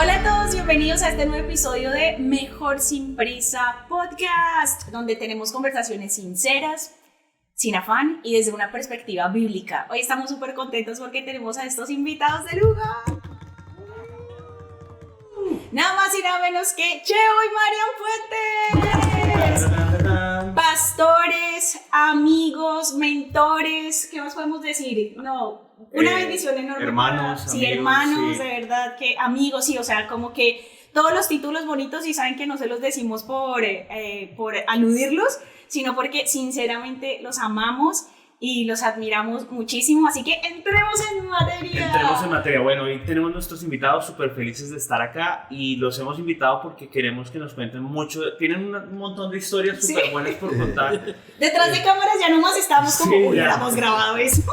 Hola a todos, bienvenidos a este nuevo episodio de Mejor Sin Prisa Podcast, donde tenemos conversaciones sinceras, sin afán y desde una perspectiva bíblica. Hoy estamos súper contentos porque tenemos a estos invitados de lugar. Nada más y nada menos que Cheo y Marian Fuentes. Pastores, amigos, mentores, ¿qué más podemos decir? No, una bendición enorme. Hermanos, sí, amigos, hermanos, sí. de verdad, que amigos, sí, o sea, como que todos los títulos bonitos y saben que no se los decimos por aludirlos, sino porque sinceramente los amamos y los admiramos muchísimo, así que entremos en materia. Bueno, hoy tenemos nuestros invitados súper felices de estar acá y los hemos invitado porque queremos que nos cuenten mucho. Tienen un montón de historias súper buenas por contar. Detrás de cámaras ya nomás estábamos como Sí, hubiéramos grabado eso.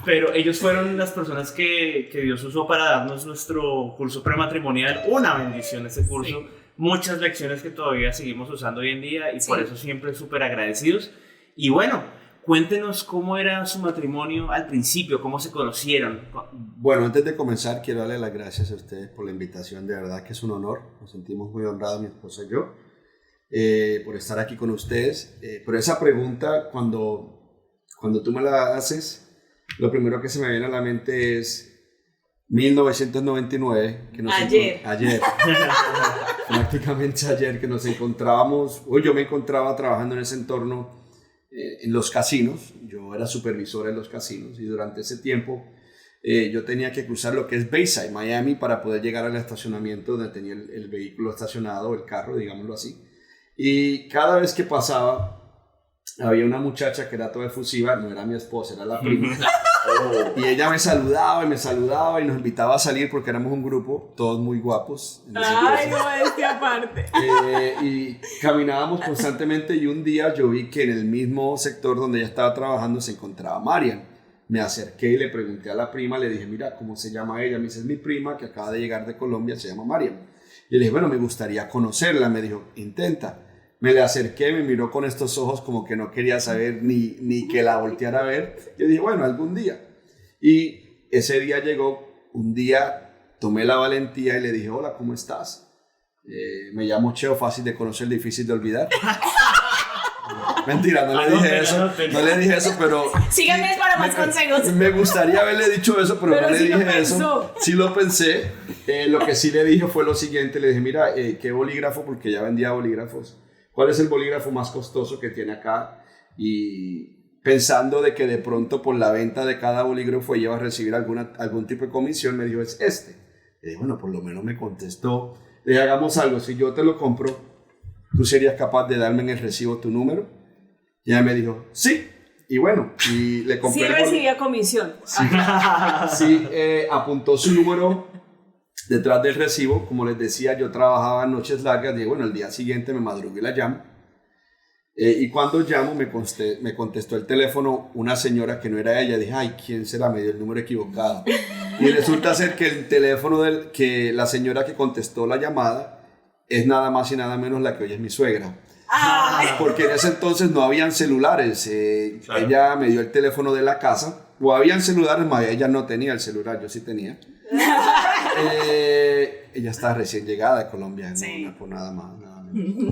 Pero ellos fueron las personas que Dios usó para darnos nuestro curso prematrimonial. Una bendición ese curso. Sí. Muchas lecciones que todavía seguimos usando hoy en día y por eso siempre súper agradecidos. Y bueno, cuéntenos cómo era su matrimonio al principio, cómo se conocieron. Bueno, antes de comenzar, quiero darle las gracias a ustedes por la invitación. De verdad que es un honor. Nos sentimos muy honrados, mi esposa y yo, por estar aquí con ustedes. Pero esa pregunta, cuando tú me la haces, lo primero que se me viene a la mente es 1999. Que ayer. Prácticamente ayer que nos encontrábamos. Hoy yo me encontraba trabajando en ese entorno. En los casinos, yo era supervisor en los casinos y durante ese tiempo yo tenía que cruzar lo que es Bayside, Miami, para poder llegar al estacionamiento donde tenía el vehículo estacionado, el carro, digámoslo así. Y cada vez que pasaba, había una muchacha que era toda efusiva, no era mi esposa, era la prima. Y ella me saludaba y nos invitaba a salir porque éramos un grupo, todos muy guapos. Ay, no, aparte. Y caminábamos constantemente y un día yo vi que en el mismo sector donde ella estaba trabajando se encontraba Marian. Me acerqué y le pregunté a la prima, le dije, mira, ¿cómo se llama ella? Me dice, es mi prima que acaba de llegar de Colombia, se llama Marian. Y le dije, bueno, me gustaría conocerla. Me dijo, intenta. Me le acerqué, me miró con estos ojos como que no quería saber ni que la volteara a ver. Yo dije, bueno, algún día. Y ese día llegó, un día tomé la valentía y le dije, hola, ¿cómo estás? Me llamo Cheo, fácil de conocer, difícil de olvidar. Mentira, no le dije eso, pero... Síganme para más consejos. Me gustaría haberle dicho eso, pero no le dije eso. Sí lo pensé. Lo que sí le dije fue lo siguiente, le dije, mira, ¿qué bolígrafo? Porque ya vendía bolígrafos. ¿Cuál es el bolígrafo más costoso que tiene acá? Y pensando de que de pronto por la venta de cada bolígrafo ella iba a recibir algún tipo de comisión, me dijo, es este. Le dije, bueno, por lo menos me contestó. Le dije, hagamos algo, si yo te lo compro, ¿tú serías capaz de darme en el recibo tu número? Y ella me dijo, sí. Y bueno, y le compré. Sí recibía comisión. Sí, apuntó su número detrás del recibo. Como les decía, yo trabajaba noches largas. Dije, bueno, el día siguiente me madrugué y la llamo. Y cuando llamo, me contestó el teléfono una señora que no era ella. Dije, ay, ¿quién será? Me dio el número equivocado. Y resulta ser que el teléfono que la señora que contestó la llamada es nada más y nada menos la que hoy es mi suegra. Porque en ese entonces no habían celulares. Claro. Ella me dio el teléfono de la casa. O habían celulares, más ella no tenía el celular, yo sí tenía. Ella estaba recién llegada de Colombia, sí. No por nada más.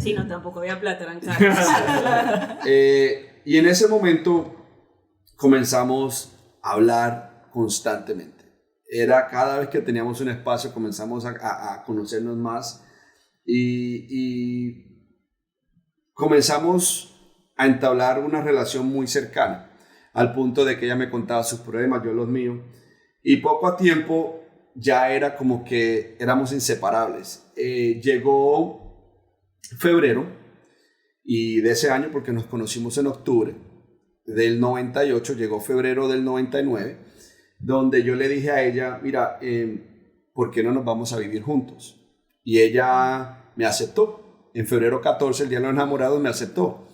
Sí, no, tampoco había plata, eran caros. Y en ese momento comenzamos a hablar constantemente. Era cada vez que teníamos un espacio, comenzamos a conocernos más y comenzamos a entablar una relación muy cercana, al punto de que ella me contaba sus problemas, yo los míos, y poco a tiempo ya era como que éramos inseparables. Llegó febrero y de ese año, porque nos conocimos en octubre del 98, llegó febrero del 99, donde yo le dije a ella, mira, ¿por qué no nos vamos a vivir juntos? Y ella me aceptó. En febrero 14, el día de los enamorados, me aceptó.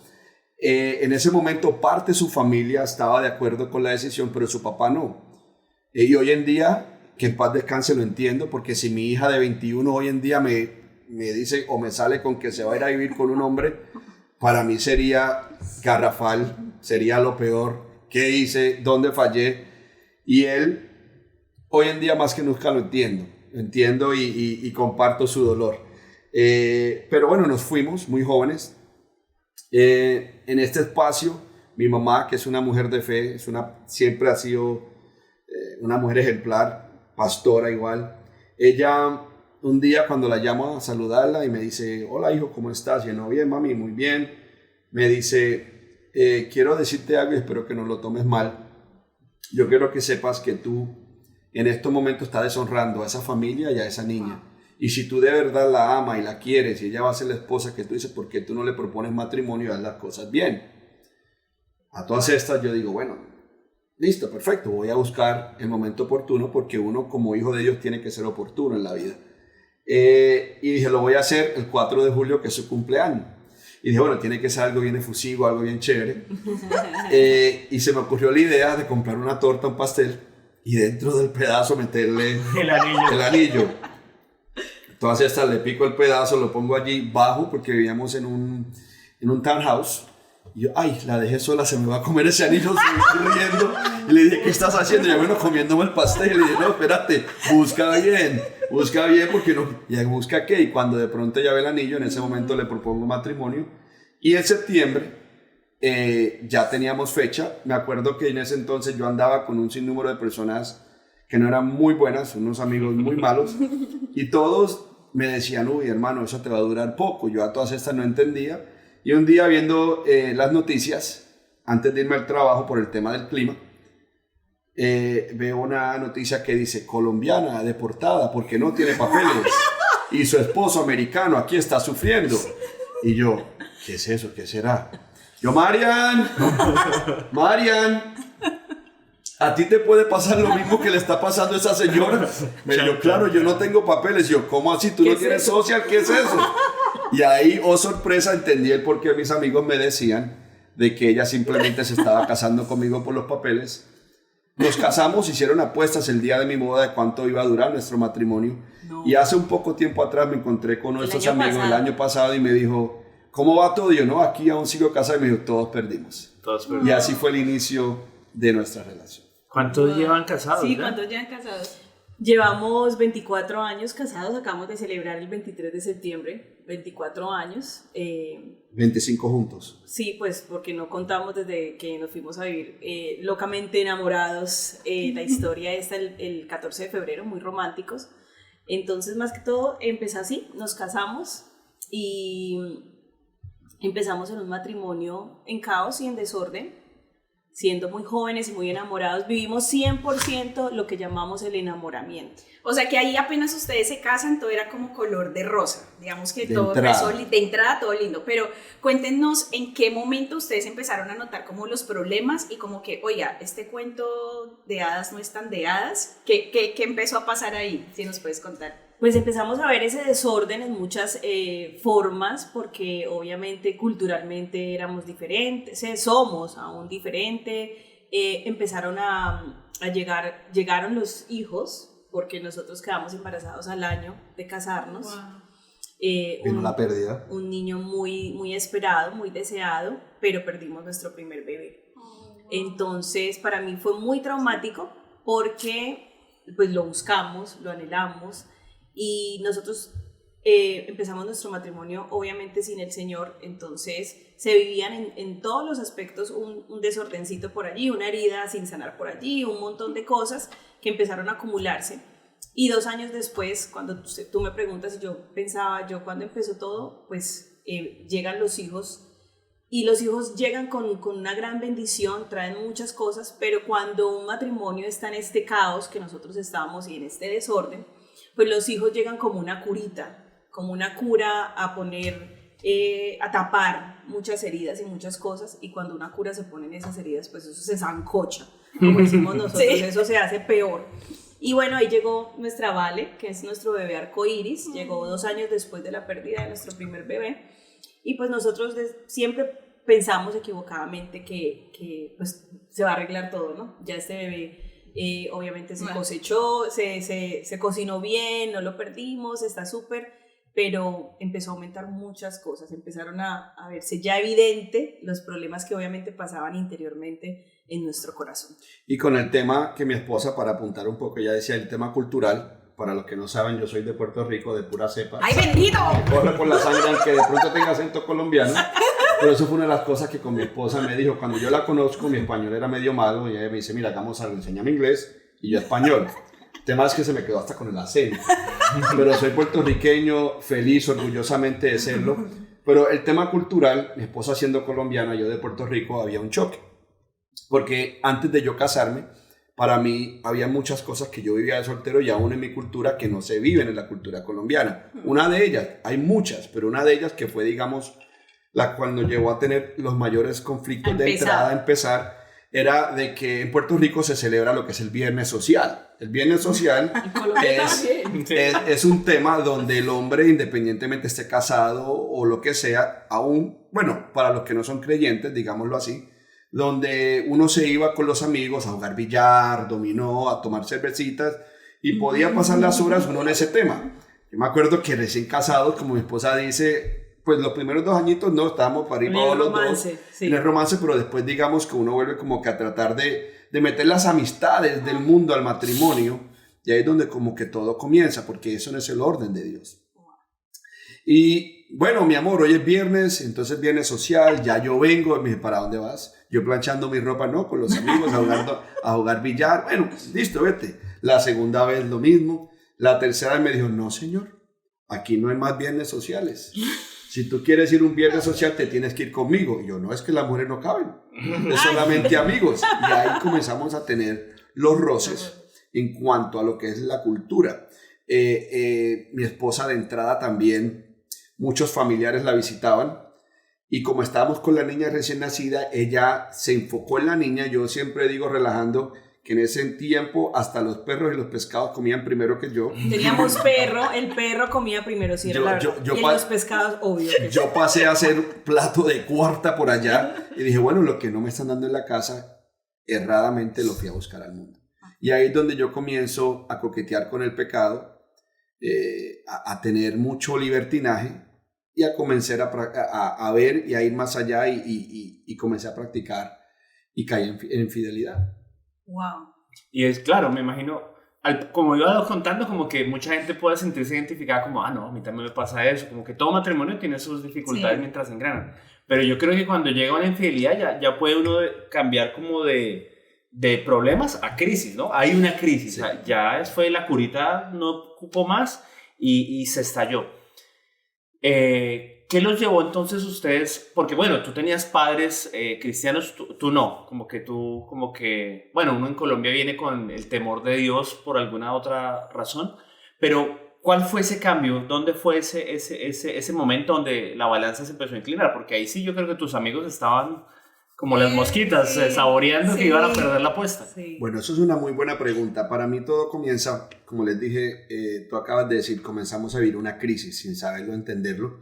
En ese momento parte de su familia estaba de acuerdo con la decisión, pero su papá no. Y hoy en día, que en paz descanse, lo entiendo, porque si mi hija de 21 hoy en día me dice o me sale con que se va a ir a vivir con un hombre, para mí sería garrafal, sería lo peor. ¿Qué hice? ¿Dónde fallé? Y él, hoy en día más que nunca lo entiendo. lo entiendo y comparto su dolor. Pero bueno, nos fuimos muy jóvenes. En este espacio, mi mamá, que es una mujer de fe, siempre ha sido una mujer ejemplar, pastora igual. Ella, un día cuando la llamo a saludarla y me dice, hola hijo, ¿cómo estás? Y yo, no, bien mami, muy bien. Me dice, quiero decirte algo y espero que no lo tomes mal. Yo quiero que sepas que tú en estos momentos estás deshonrando a esa familia y a esa niña. Y si tú de verdad la amas y la quieres y ella va a ser la esposa que tú dices, ¿por qué tú no le propones matrimonio y haz las cosas bien? A todas estas yo digo, bueno, listo, perfecto, voy a buscar el momento oportuno porque uno como hijo de Dios tiene que ser oportuno en la vida. Y dije, lo voy a hacer el 4 de julio, que es su cumpleaños. Y dije, bueno, tiene que ser algo bien efusivo, algo bien chévere. Y se me ocurrió la idea de comprar una torta, un pastel, y dentro del pedazo meterle el anillo. Entonces hasta le pico el pedazo, lo pongo allí, bajo, porque vivíamos en un townhouse. Y yo, ay, la dejé sola, se me va a comer ese anillo, se me riendo. Y le dije, ¿qué estás haciendo? Y yo, bueno, comiéndome el pastel. Y le dije, no, espérate, busca bien, porque no. Y busca qué. Y cuando de pronto ya ve el anillo, en ese momento le propongo matrimonio. Y en septiembre ya teníamos fecha. Me acuerdo que en ese entonces yo andaba con un sinnúmero de personas que no eran muy buenas, unos amigos muy malos. Y todos me decían, uy, hermano, eso te va a durar poco. Yo a todas estas no entendía. Y un día viendo las noticias, antes de irme al trabajo por el tema del clima, veo una noticia que dice, colombiana deportada porque no tiene papeles y su esposo americano aquí está sufriendo. Y yo, ¿qué es eso? ¿Qué será? Yo, Marian, ¿a ti te puede pasar lo mismo que le está pasando a esa señora? Me dijo, claro, yo no tengo papeles. Yo, ¿cómo así? ¿Tú no tienes social? ¿Qué es eso? Y ahí, oh sorpresa, entendí el por qué mis amigos me decían de que ella simplemente se estaba casando conmigo por los papeles. Nos casamos, hicieron apuestas el día de mi boda de cuánto iba a durar nuestro matrimonio. No. Y hace un poco tiempo atrás me encontré con nuestros amigos el año pasado y me dijo, ¿cómo va todo? Y yo, no, aquí aún sigo casado. Y me dijo, todos perdimos. Y así fue el inicio de nuestra relación. ¿Cuántos llevan casados? Sí, ¿cuántos llevan casados? Llevamos 24 años casados, acabamos de celebrar el 23 de septiembre, 24 años. 25 juntos. Sí, pues porque no contamos desde que nos fuimos a vivir locamente enamorados. La historia está el 14 de febrero, muy románticos. Entonces, más que todo, empezó así, nos casamos y empezamos en un matrimonio en caos y en desorden. Siendo muy jóvenes y muy enamorados, vivimos 100% lo que llamamos el enamoramiento. O sea que ahí apenas ustedes se casan, todo era como color de rosa, digamos que de todo entrada. De entrada todo lindo, pero cuéntenos en qué momento ustedes empezaron a notar como los problemas y como que, oiga, este cuento de hadas no es tan de hadas, ¿qué empezó a pasar ahí? Si nos puedes contar. Pues empezamos a ver ese desorden en muchas formas, porque obviamente culturalmente éramos diferentes, somos aún diferentes. Empezaron llegaron los hijos, porque nosotros quedamos embarazados al año de casarnos. Wow. Vino la pérdida. Un niño muy, muy esperado, muy deseado, pero perdimos nuestro primer bebé. Entonces para mí fue muy traumático porque pues lo buscamos, lo anhelamos. Y nosotros empezamos nuestro matrimonio obviamente sin el Señor, entonces se vivían en todos los aspectos un desordencito por allí, una herida sin sanar por allí, un montón de cosas que empezaron a acumularse. Y 2 años después, cuando tú me preguntas, yo pensaba, cuando empezó todo, pues llegan los hijos, y los hijos llegan con una gran bendición, traen muchas cosas, pero cuando un matrimonio está en este caos que nosotros estábamos y en este desorden, pues los hijos llegan como una curita, como una cura a poner, a tapar muchas heridas y muchas cosas, y cuando una cura se pone en esas heridas, pues eso se sancocha, como decimos nosotros, sí. Eso se hace peor. Y bueno, ahí llegó nuestra Vale, que es nuestro bebé arcoíris, llegó 2 años después de la pérdida de nuestro primer bebé, y pues nosotros siempre pensamos equivocadamente que pues se va a arreglar todo, ¿no? Ya este bebé obviamente se cosechó, se cocinó bien, no lo perdimos, está súper, pero empezó a aumentar muchas cosas, empezaron a verse ya evidente los problemas que obviamente pasaban interiormente en nuestro corazón. Y con el tema que mi esposa, para apuntar un poco, ella decía el tema cultural, para los que no saben, yo soy de Puerto Rico, de pura cepa. ¡Ay, bendito! Corre por la sangre, aunque de pronto tenga acento colombiano. Pero eso fue una de las cosas que con mi esposa me dijo. Cuando yo la conozco, mi español era medio malo. Y ella me dice, mira, hagamos algo, enséñame inglés y yo español. El tema es que se me quedó hasta con el acento. Pero soy puertorriqueño, feliz, orgullosamente de serlo. Pero el tema cultural, mi esposa siendo colombiana, yo de Puerto Rico, había un choque. Porque antes de yo casarme, para mí había muchas cosas que yo vivía de soltero y aún en mi cultura que no se viven en la cultura colombiana. Una de ellas, hay muchas, pero una de ellas que fue, digamos, la cual nos llevó a tener los mayores conflictos de entrada a empezar, era de que en Puerto Rico se celebra lo que es el Viernes Social. El Viernes Social es un tema donde el hombre, independientemente esté casado o lo que sea, aún, bueno, para los que no son creyentes, digámoslo así, donde uno se iba con los amigos a jugar billar, dominó, a tomar cervecitas y podía pasar las horas uno en ese tema. Yo me acuerdo que recién casados, como mi esposa dice, pues los primeros 2 añitos no, estábamos para ir para los dos en el romance, pero después digamos que uno vuelve como que a tratar de meter las amistades del mundo al matrimonio y ahí es donde como que todo comienza, porque eso no es el orden de Dios. Y bueno, mi amor, hoy es viernes, entonces viernes social, ya yo vengo, me dije, ¿para dónde vas? Yo planchando mi ropa, no, con los amigos, a jugar billar, bueno, listo, vete. La segunda vez lo mismo, la tercera vez me dijo, no señor, aquí no hay más viernes sociales. Si tú quieres ir un viernes social, te tienes que ir conmigo. Y yo, no, es que las mujeres no caben, es solamente amigos. Y ahí comenzamos a tener los roces en cuanto a lo que es la cultura. Mi esposa de entrada también, muchos familiares la visitaban. Y como estábamos con la niña recién nacida, ella se enfocó en la niña. Yo siempre digo, relajando, que en ese tiempo hasta los perros y los pescados comían primero que yo. Teníamos perro, el perro comía primero, sí, la verdad. Y los pescados, obvio. Yo pasé a hacer plato de cuarta por allá y dije, bueno, lo que no me están dando en la casa, erradamente lo fui a buscar al mundo. Y ahí es donde yo comienzo a coquetear con el pecado, a tener mucho libertinaje y a comenzar a ver y a ir más allá y comencé a practicar y caí en infidelidad. Wow. Y es claro, me imagino, como iba contando, como que mucha gente puede sentirse identificada como, no, a mí también me pasa eso, como que todo matrimonio tiene sus dificultades mientras engranan. Pero yo creo que cuando llega una infidelidad ya puede uno cambiar como de problemas a crisis, ¿no? Hay una crisis, ya fue la curita, no ocupó más y se estalló. ¿Qué los llevó entonces ustedes? Porque bueno, tú tenías padres cristianos, tú no, como que, bueno, uno en Colombia viene con el temor de Dios por alguna otra razón, pero ¿cuál fue ese cambio? ¿Dónde fue ese momento donde la balanza se empezó a inclinar? Porque ahí sí yo creo que tus amigos estaban como las mosquitas, saboreando que iban a perder la apuesta. Sí. Bueno, eso es una muy buena pregunta. Para mí todo comienza, como les dije, tú acabas de decir, comenzamos a vivir una crisis sin saberlo, entenderlo.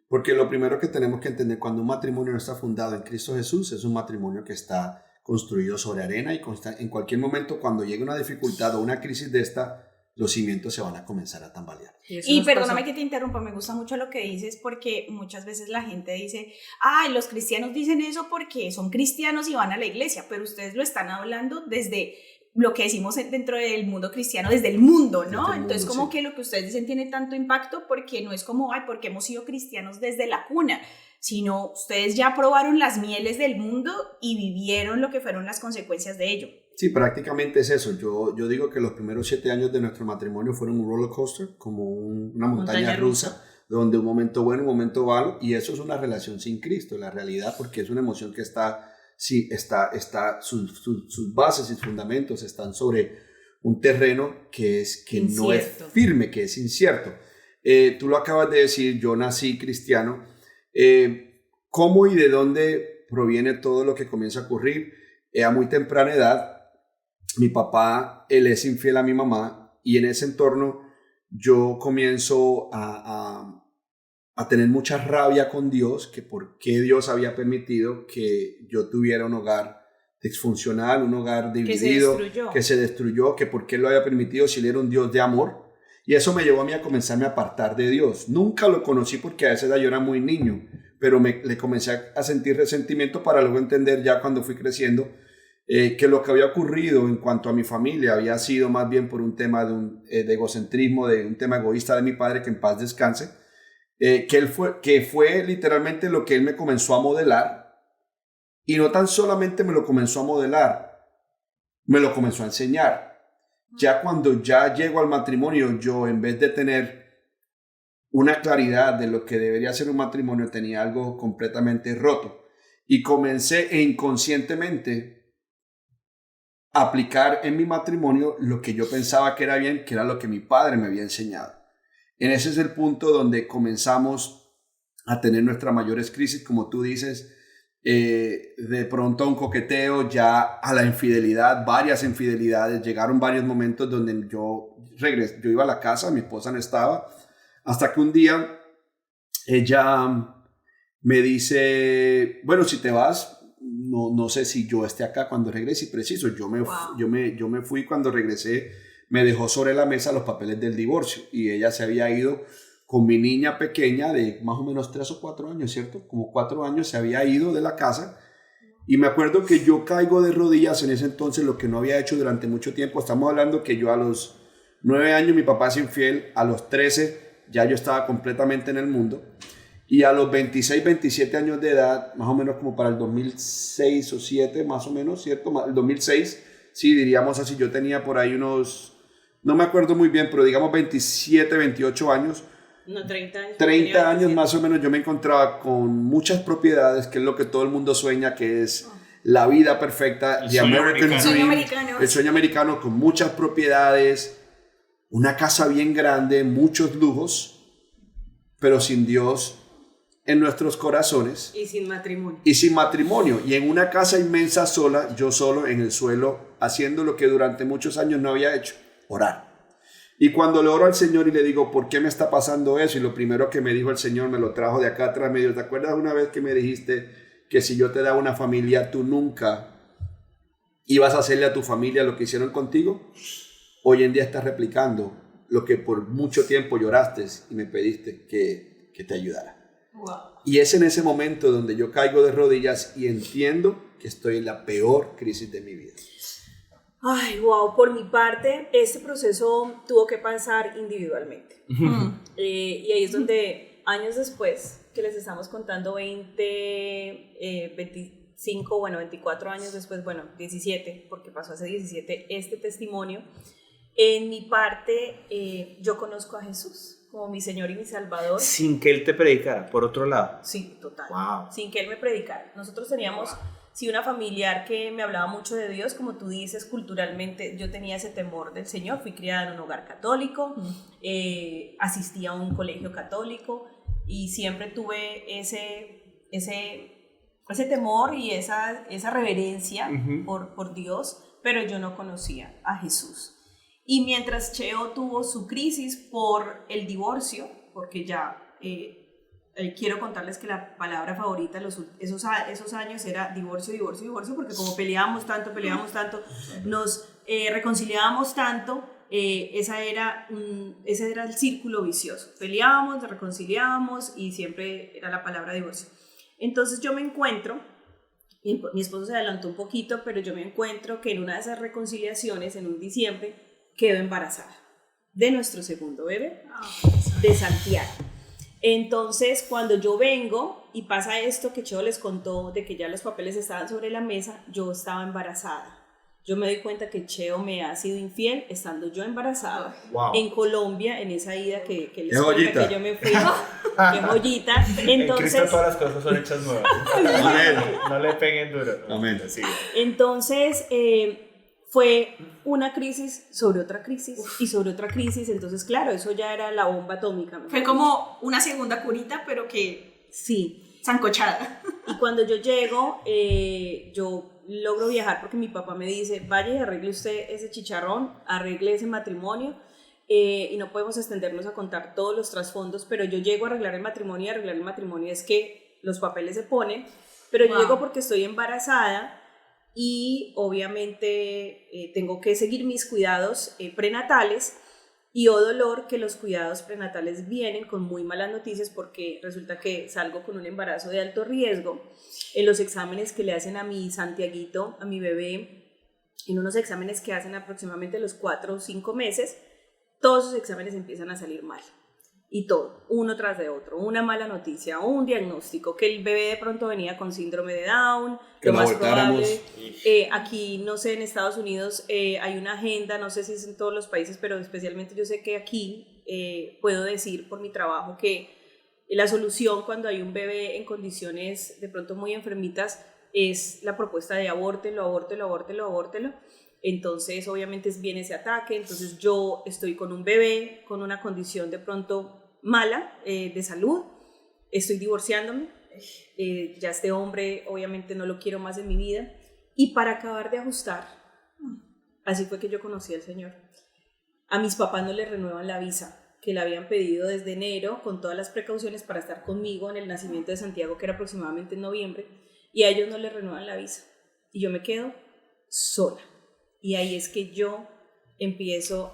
Porque lo primero que tenemos que entender cuando un matrimonio no está fundado en Cristo Jesús es un matrimonio que está construido sobre arena y en cualquier momento cuando llegue una dificultad o una crisis de esta, los cimientos se van a comenzar a tambalear. Y perdóname que te interrumpa, me gusta mucho lo que dices porque muchas veces la gente dice, los cristianos dicen eso porque son cristianos y van a la iglesia, pero ustedes lo están hablando desde lo que decimos dentro del mundo cristiano, desde el mundo, ¿no? Entonces como que lo que ustedes dicen tiene tanto impacto porque no es como, porque hemos sido cristianos desde la cuna, sino ustedes ya probaron las mieles del mundo y vivieron lo que fueron las consecuencias de ello. Sí, prácticamente es eso. Yo digo que los primeros 7 años de nuestro matrimonio fueron un roller coaster, como una montaña rusa, donde un momento bueno, un momento malo, y eso es una relación sin Cristo, la realidad, porque es una emoción que sus bases y fundamentos están sobre un terreno que no es firme, que es incierto. Tú lo acabas de decir, yo nací cristiano. ¿Cómo y de dónde proviene todo lo que comienza a ocurrir? A muy temprana edad, mi papá, él es infiel a mi mamá y en ese entorno yo comienzo a tener mucha rabia con Dios, que por qué Dios había permitido que yo tuviera un hogar disfuncional, un hogar dividido, que se destruyó, que por qué lo había permitido si él era un Dios de amor. Y eso me llevó a mí a comenzarme a apartar de Dios. Nunca lo conocí porque a esa edad yo era muy niño, pero le comencé a sentir resentimiento para luego entender ya cuando fui creciendo que lo que había ocurrido en cuanto a mi familia había sido más bien por un tema de egocentrismo, de un tema egoísta de mi padre, que en paz descanse, que fue literalmente lo que él me comenzó a modelar, y no tan solamente me lo comenzó a modelar, me lo comenzó a enseñar. Ya cuando ya llego al matrimonio, yo en vez de tener una claridad de lo que debería ser un matrimonio, tenía algo completamente roto, y comencé inconscientemente aplicar en mi matrimonio lo que yo pensaba que era bien, que era lo que mi padre me había enseñado. En ese es el punto donde comenzamos a tener nuestras mayores crisis, como tú dices, de pronto a un coqueteo, ya a la infidelidad, varias infidelidades. Llegaron varios momentos donde yo regresé, yo iba a la casa, mi esposa no estaba, hasta que un día ella me dice, bueno, si te vas, no sé si yo esté acá cuando regrese. Y preciso, yo me fui. Cuando regresé, me dejó sobre la mesa los papeles del divorcio, y ella se había ido con mi niña pequeña de más o menos 3 o 4 años, ¿cierto? Como 4 años se había ido de la casa, y me acuerdo que yo caigo de rodillas en ese entonces, lo que no había hecho durante mucho tiempo. Estamos hablando que yo a los 9 años mi papá es infiel, a los 13 ya yo estaba completamente en el mundo, y a los 26, 27 años de edad, más o menos como para el 2006 o 7, más o menos, ¿cierto? El 2006, sí, diríamos así, yo tenía por ahí unos, no me acuerdo muy bien, pero digamos 27, 28 años. No, 30 años. 30 años más o menos, yo me encontraba con muchas propiedades, que es lo que todo el mundo sueña, que es la vida perfecta, El the sueño American americano. Dream, Sueño americano. el sueño americano, con muchas propiedades, una casa bien grande, muchos lujos, pero sin Dios en nuestros corazones. Y sin matrimonio. Y sin matrimonio, y en una casa inmensa sola, yo solo en el suelo, haciendo lo que durante muchos años no había hecho, orar. Y cuando le oro al Señor y le digo, ¿por qué me está pasando eso? Y lo primero que me dijo el Señor, me lo trajo de acá atrás, me dijo, ¿te acuerdas una vez que me dijiste que si yo te daba una familia, tú nunca ibas a hacerle a tu familia lo que hicieron contigo? Hoy en día estás replicando lo que por mucho tiempo lloraste y me pediste que te ayudara. Wow. Y es en ese momento donde yo caigo de rodillas y entiendo que estoy en la peor crisis de mi vida. Ay, wow, por mi parte, este proceso tuvo que pasar individualmente. Y ahí es donde años después, que les estamos contando 25, bueno, 24 años después, bueno, 17, porque pasó hace 17 este testimonio, en mi parte yo conozco a Jesús como mi Señor y mi Salvador. Sin que Él te predicara, por otro lado. Sí, total. Wow. Sin que Él me predicara. Nosotros teníamos... Sí, una familiar que me hablaba mucho de Dios, como tú dices, culturalmente yo tenía ese temor del Señor, fui criada en un hogar católico, asistí a un colegio católico y siempre tuve ese temor y esa reverencia por Dios, pero yo no conocía a Jesús. Y mientras Cheo tuvo su crisis por el divorcio, porque ya... quiero contarles que la palabra favorita esos años era divorcio, divorcio, divorcio, porque como peleábamos tanto, nos reconciliábamos tanto, ese era el círculo vicioso. Peleábamos, nos reconciliábamos y siempre era la palabra divorcio. Entonces yo me encuentro, y mi esposo se adelantó un poquito, pero yo me encuentro que en una de esas reconciliaciones, en un diciembre, quedo embarazada de nuestro segundo bebé, de Santiago. Entonces, cuando yo vengo y pasa esto que Cheo les contó, de que ya los papeles estaban sobre la mesa, yo estaba embarazada. Yo me doy cuenta que Cheo me ha sido infiel estando yo embarazada. Wow. En Colombia, en esa ida que les cuento que yo me fui. ¡Qué joyita! Entonces, en Cristo todas las cosas son hechas nuevas. No le peguen duro. Amén. Entonces, fue una crisis sobre otra crisis y sobre otra crisis, entonces claro, eso ya era la bomba atómica. Fue como una segunda curita, pero que sí, sancochada. Y cuando yo llego, yo logro viajar porque mi papá me dice, vaya y arregle usted ese chicharrón, arregle ese matrimonio, y no podemos extendernos a contar todos los trasfondos, pero yo llego a arreglar el matrimonio, y arreglar el matrimonio es que los papeles se ponen, pero yo llego porque estoy embarazada, y obviamente tengo que seguir mis cuidados prenatales, y oh dolor que los cuidados prenatales vienen con muy malas noticias porque resulta que salgo con un embarazo de alto riesgo. En los exámenes que le hacen a mi Santiaguito, a mi bebé, en unos exámenes que hacen aproximadamente los 4 o 5 meses, todos esos exámenes empiezan a salir mal. Y todo, uno tras de otro, una mala noticia, un diagnóstico, que el bebé de pronto venía con síndrome de Down, que lo la más voltáramos. probable, aquí, no sé, en Estados Unidos hay una agenda, no sé si es en todos los países, pero especialmente yo sé que aquí puedo decir por mi trabajo que la solución cuando hay un bebé en condiciones de pronto muy enfermitas es la propuesta de abórtelo, abórtelo, abórtelo, abórtelo. Entonces obviamente viene ese ataque, entonces yo estoy con un bebé con una condición de pronto mala de salud, estoy divorciándome, ya este hombre obviamente no lo quiero más en mi vida, y para acabar de ajustar, así fue que yo conocí al Señor. A mis papás no les renuevan la visa que le habían pedido desde enero con todas las precauciones para estar conmigo en el nacimiento de Santiago, que era aproximadamente en noviembre, y a ellos no les renuevan la visa y yo me quedo sola. Y ahí es que yo empiezo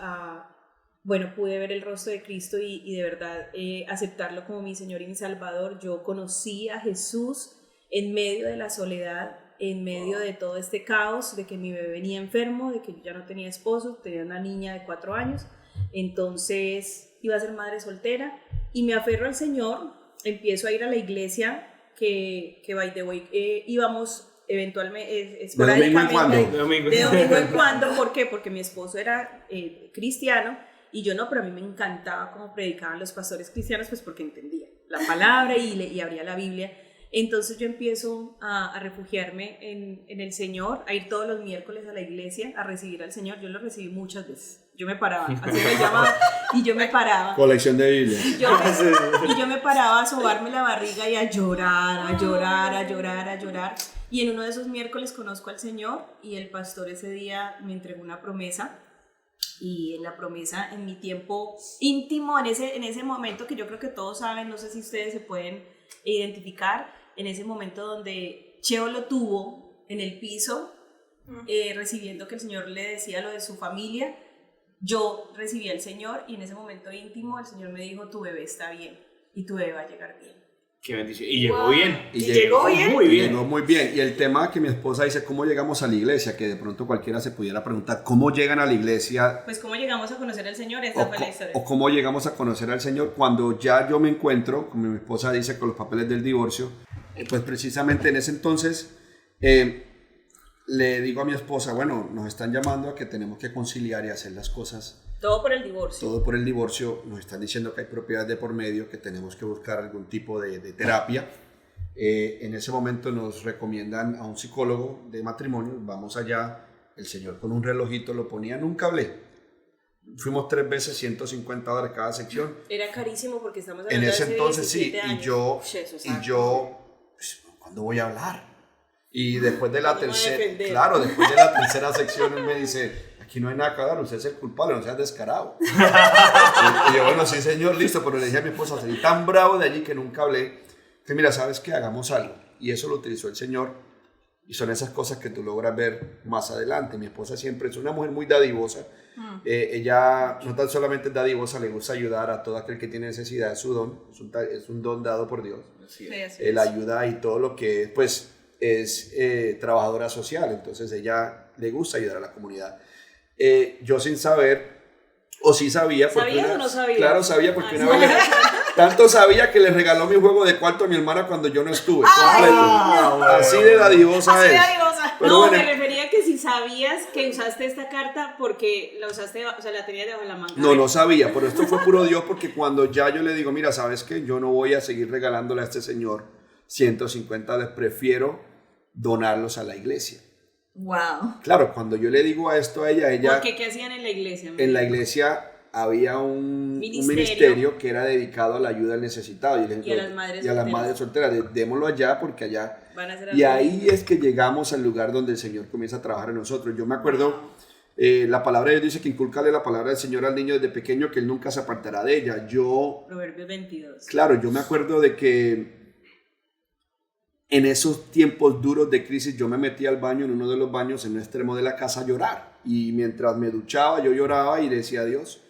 bueno, pude ver el rostro de Cristo y de verdad aceptarlo como mi Señor y mi Salvador. Yo conocí a Jesús en medio de la soledad, en medio de todo este caos, de que mi bebé venía enfermo, de que yo ya no tenía esposo, tenía una niña de 4 años, entonces iba a ser madre soltera y me aferro al Señor, empiezo a ir a la iglesia que by the way, íbamos eventualmente, esporádicamente, de domingo en cuando. ¿Por qué? Porque mi esposo era cristiano y yo no, pero a mí me encantaba cómo predicaban los pastores cristianos, pues porque entendía la palabra y abría la Biblia. Entonces yo empiezo a refugiarme en el Señor, a ir todos los miércoles a la iglesia a recibir al Señor. Yo lo recibí muchas veces. Yo me paraba, así me llamaba, y yo me paraba. Colección de Biblia. Y yo me paraba a sobarme la barriga y a llorar, a llorar, a llorar, a llorar. Y en uno de esos miércoles conozco al Señor y el pastor ese día me entregó una promesa. Y en la promesa, en mi tiempo íntimo, en ese momento que yo creo que todos saben, no sé si ustedes se pueden identificar, en ese momento donde Cheo lo tuvo en el piso, recibiendo que el Señor le decía lo de su familia, yo recibí al Señor y en ese momento íntimo el Señor me dijo, tu bebé está bien y tu bebé va a llegar bien. Qué bendición. Y llegó bien. Y llegó muy bien. Llegó muy bien. Y el tema que mi esposa dice, ¿cómo llegamos a la iglesia? Que de pronto cualquiera se pudiera preguntar, ¿cómo llegan a la iglesia? Pues cómo llegamos a conocer al Señor, esta fue la historia. O cómo llegamos a conocer al Señor cuando ya yo me encuentro, como mi esposa dice, con los papeles del divorcio. Pues precisamente en ese entonces le digo a mi esposa, bueno, nos están llamando a que tenemos que conciliar y hacer las cosas. Todo por el divorcio. Todo por el divorcio. Nos están diciendo que hay propiedades de por medio, que tenemos que buscar algún tipo de terapia. En ese momento nos recomiendan a un psicólogo de matrimonio. Vamos allá. El señor con un relojito lo ponía en un cable. Fuimos 3 veces, $150 cada sección. Era carísimo porque estamos en hablando ese de hace entonces sí. 17 años. Y yo pues, ¿cuándo voy a hablar? Y después de la tercera sección él me dice, aquí no hay nada que hablar, usted es el culpable, no seas descarado. y yo, bueno, sí señor, listo, pero le dije a mi esposa, salí tan bravo de allí que nunca hablé, que mira, ¿sabes qué? Hagamos algo. Y eso lo utilizó el Señor, y son esas cosas que tú logras ver más adelante. Mi esposa siempre es una mujer muy dadivosa, ella no tan solamente es dadivosa, le gusta ayudar a todo aquel que tiene necesidad, es su don, es un don dado por Dios. La ayuda y todo lo que pues es trabajadora social, entonces ella le gusta ayudar a la comunidad. Yo sin saber, o sí sabía, porque ¿Sabías o no sabías? Claro, sabía porque una vez tanto sabía que le regaló mi juego de cuarto a mi hermana cuando yo no estuve. Bueno. Así de dadivosa es. Pero no, bueno, me refería que si sabías que usaste esta carta porque la usaste, o sea, la tenías debajo de la manga. No sabía, pero esto fue puro Dios porque cuando ya yo le digo, mira, ¿sabes qué? Yo no voy a seguir regalándole a este señor $150, prefiero donarlos a la iglesia. Wow. Claro, cuando yo le digo esto a ella... ¿Por qué? ¿Qué hacían en la iglesia? En la iglesia había un ministerio que era dedicado a la ayuda al necesitado. Y a las madres solteras. Démoslo allá porque allá... Y ahí es que llegamos al lugar donde el Señor comienza a trabajar en nosotros. Yo me acuerdo, la palabra de Dios dice que inculcale la palabra del Señor al niño desde pequeño, que él nunca se apartará de ella. Proverbios 22. Claro, yo me acuerdo de que en esos tiempos duros de crisis yo me metí al baño, en uno de los baños en un extremo de la casa a llorar. Y mientras me duchaba, yo lloraba y le decía a Dios,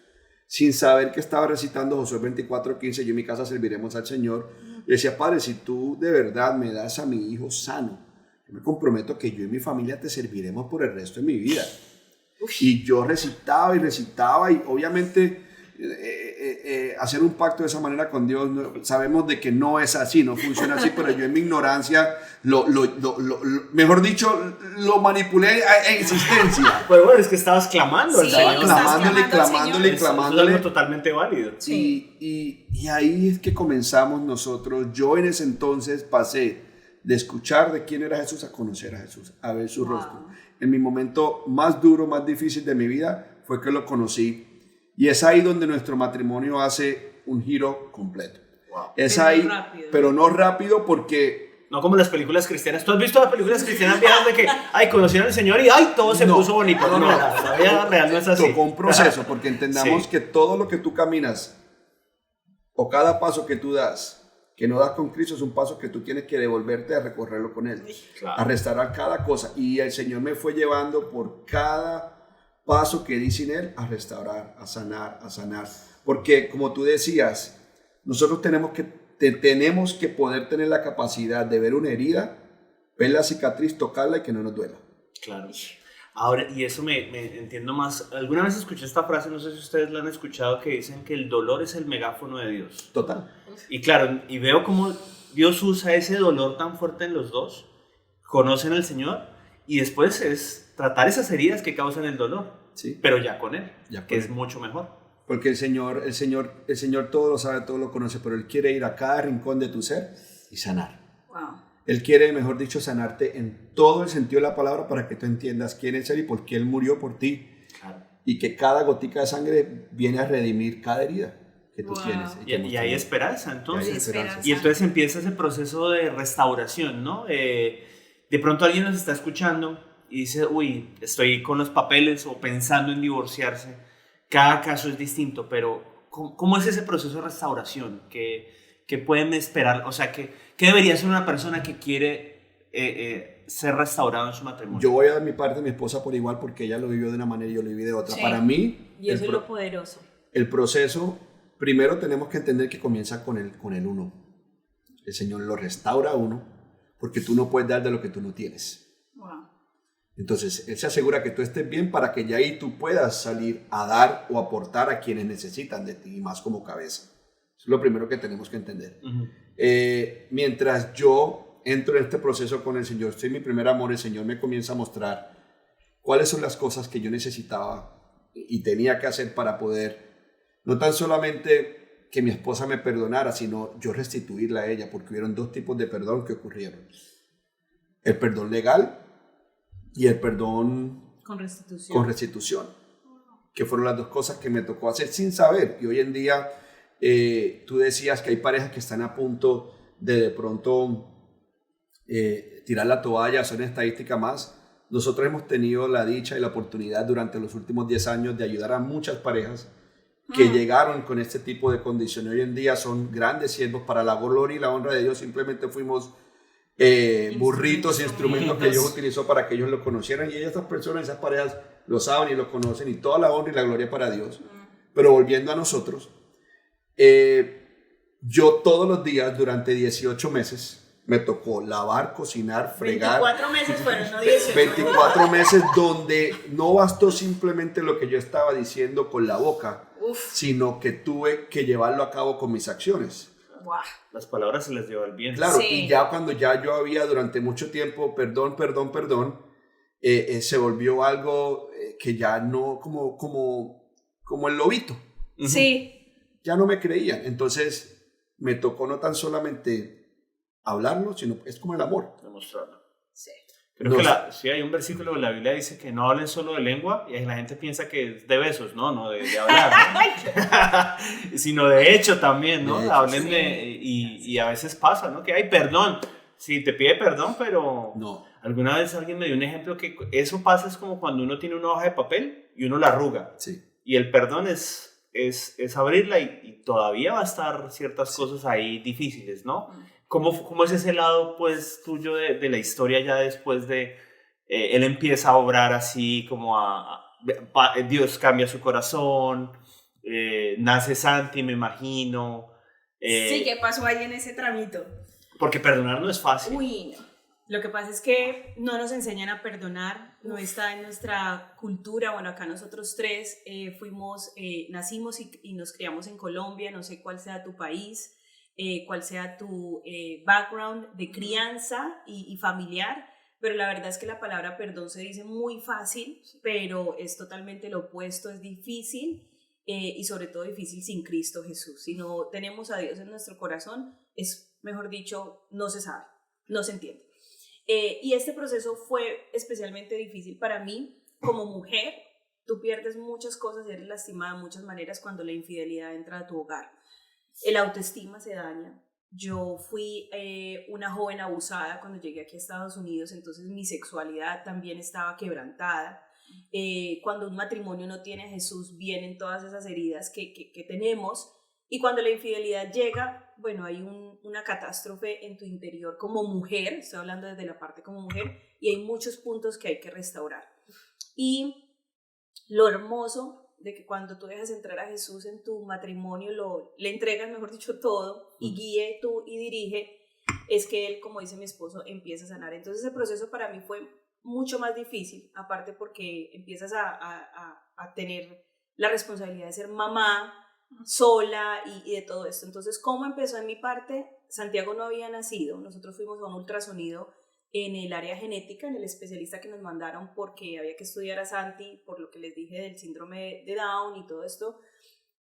sin saber que estaba recitando Josué 24:15, yo en mi casa serviremos al Señor. Y decía, Padre, si tú de verdad me das a mi hijo sano, me comprometo que yo y mi familia te serviremos por el resto de mi vida. Y yo recitaba y obviamente hacer un pacto de esa manera con Dios, sabemos de que no es así, no funciona así, pero yo en mi ignorancia, mejor dicho, lo manipulé en existencia. Pero bueno, es que estabas clamando al Señor. Clamándole. Es algo totalmente válido. Sí. Y ahí es que comenzamos nosotros. Yo en ese entonces pasé de escuchar de quién era Jesús a conocer a Jesús, a ver su rostro. En mi momento más duro, más difícil de mi vida fue que lo conocí. Y es ahí donde nuestro matrimonio hace un giro completo. Es pero ahí, rápido. pero no rápido porque... No como las películas cristianas. ¿Tú has visto las películas cristianas viejas de que, ay, conocieron al Señor y, ay, todo se puso bonito? No, la vida real no es así. Tocó un proceso, porque entendamos Sí. que todo lo que tú caminas, o cada paso que tú das, que no das con Cristo, es un paso que tú tienes que devolverte a recorrerlo con Él, Claro. a restaurar cada cosa. Y el Señor me fue llevando por cada paso que di sin Él a restaurar, a sanar, a sanar. Porque, como tú decías, nosotros tenemos que poder tener la capacidad de ver una herida, ver la cicatriz, tocarla y que no nos duela. Claro. Ahora, y eso me entiendo más. Alguna vez escuché esta frase, no sé si ustedes la han escuchado, que dicen que el dolor es el megáfono de Dios. Total. Y claro, y veo cómo Dios usa ese dolor tan fuerte en los dos, conocen al Señor, y después es tratar esas heridas que causan el dolor, Sí. pero ya con Él, Ya con que Él. es mucho mejor. Porque el Señor todo lo sabe, todo lo conoce, pero Él quiere ir a cada rincón de tu ser y sanar. Wow. Él quiere, mejor dicho, sanarte en todo el sentido de la palabra para que tú entiendas quién es Él y por qué Él murió por ti. Claro. Y que cada gotica de sangre viene a redimir cada herida que tú Wow. tienes. Y hay esperanza, entonces. Hay esperanza. Y entonces empieza ese proceso de restauración, ¿no? De pronto alguien nos está escuchando y dice, uy, estoy con los papeles o pensando en divorciarse. Cada caso es distinto, pero ¿cómo es ese proceso de restauración? ¿Qué pueden esperar? O sea, ¿qué debería ser una persona que quiere ser restaurado en su matrimonio? Yo voy a dar mi parte de mi esposa por igual porque ella lo vivió de una manera y yo lo viví de otra. Sí. Para mí, Y eso es lo poderoso. el proceso, primero tenemos que entender que comienza con el uno. El Señor lo restaura a uno porque tú no puedes dar de lo que tú no tienes. Wow. Entonces, Él se asegura que tú estés bien para que ya ahí tú puedas salir a dar o aportar a quienes necesitan de ti, y más como cabeza. Eso es lo primero que tenemos que entender. Ujú. Mientras yo entro en este proceso con el Señor, soy mi primer amor, el Señor me comienza a mostrar cuáles son las cosas que yo necesitaba y tenía que hacer para poder, no tan solamente que mi esposa me perdonara, sino yo restituirla a ella, porque hubieron dos tipos de perdón que ocurrieron. El perdón legal y el perdón Con restitución. con restitución, que fueron las dos cosas que me tocó hacer sin saber. Y hoy en día, tú decías que hay parejas que están a punto de pronto tirar la toalla, hacer una estadística más. Nosotros hemos tenido la dicha y la oportunidad durante los últimos 10 años de ayudar a muchas parejas que llegaron con este tipo de condiciones. Hoy en día son grandes siervos para la gloria y la honra de Dios. Simplemente fuimos burritos, instrumentos que Dios utilizó para que ellos lo conocieran, y estas personas, esas parejas lo saben y lo conocen, y toda la honra y la gloria para Dios. Pero volviendo a nosotros, yo todos los días durante 18 meses me tocó lavar, cocinar, fregar. 24 meses fueron, no 18. 24 meses donde no bastó simplemente lo que yo estaba diciendo con la boca, sino que tuve que llevarlo a cabo con mis acciones. Wow. Las palabras se les lleva el viento. Claro, Sí. y ya cuando ya yo había durante mucho tiempo, perdón, se volvió algo que ya no, como el lobito, Ujú. Sí, ya no me creían. Entonces me tocó no tan solamente hablarlo, sino es como el amor. Demostrarlo. Sí. Creo No que sé. sí hay un versículo de la Biblia que dice que no hablen solo de lengua, y la gente piensa que es de besos, no de hablar, ¿no? Sino de hecho también, ¿no? De hecho, Hablen sí. y a veces pasa, ¿no? Que hay perdón, sí, te pide perdón, pero No, alguna vez alguien me dio un ejemplo que eso pasa es como cuando uno tiene una hoja de papel y uno la arruga, sí. y el perdón es abrirla y todavía va a estar ciertas cosas ahí difíciles, ¿no? ¿Cómo es ese lado, pues, tuyo de la historia ya después de él empieza a obrar así como Dios cambia su corazón, nace Santi, me imagino. sí, ¿qué pasó ahí en ese tramito? Porque perdonar no es fácil. Uy, no. Lo que pasa es que no nos enseñan a perdonar, no está en nuestra cultura. Bueno, acá nosotros tres nacimos y nos criamos en Colombia, no sé cuál sea tu país, cuál sea tu background de crianza y familiar, pero la verdad es que la palabra perdón se dice muy fácil, pero es totalmente lo opuesto, es difícil y sobre todo difícil sin Cristo Jesús. Si no tenemos a Dios en nuestro corazón, es, mejor dicho, no se sabe, no se entiende. Y este proceso fue especialmente difícil para mí como mujer. Tú pierdes muchas cosas, eres lastimada de muchas maneras cuando la infidelidad entra a tu hogar. El autoestima se daña. Yo fui una joven abusada cuando llegué aquí a Estados Unidos, entonces mi sexualidad también estaba quebrantada. Cuando un matrimonio no tiene a Jesús, vienen todas esas heridas que tenemos. Y cuando la infidelidad llega, bueno, hay una catástrofe en tu interior como mujer, estoy hablando desde la parte como mujer, y hay muchos puntos que hay que restaurar. Y lo hermoso de que cuando tú dejas entrar a Jesús en tu matrimonio, le entregas, mejor dicho, todo, y guíe tú y dirige, es que Él, como dice mi esposo, empieza a sanar. Entonces ese proceso para mí fue mucho más difícil, aparte porque empiezas a tener la responsabilidad de ser mamá, sola y de todo esto. Entonces, ¿cómo empezó en mi parte? Santiago no había nacido, nosotros fuimos a un ultrasonido en el área genética, en el especialista que nos mandaron porque había que estudiar a Santi, por lo que les dije del síndrome de Down y todo esto,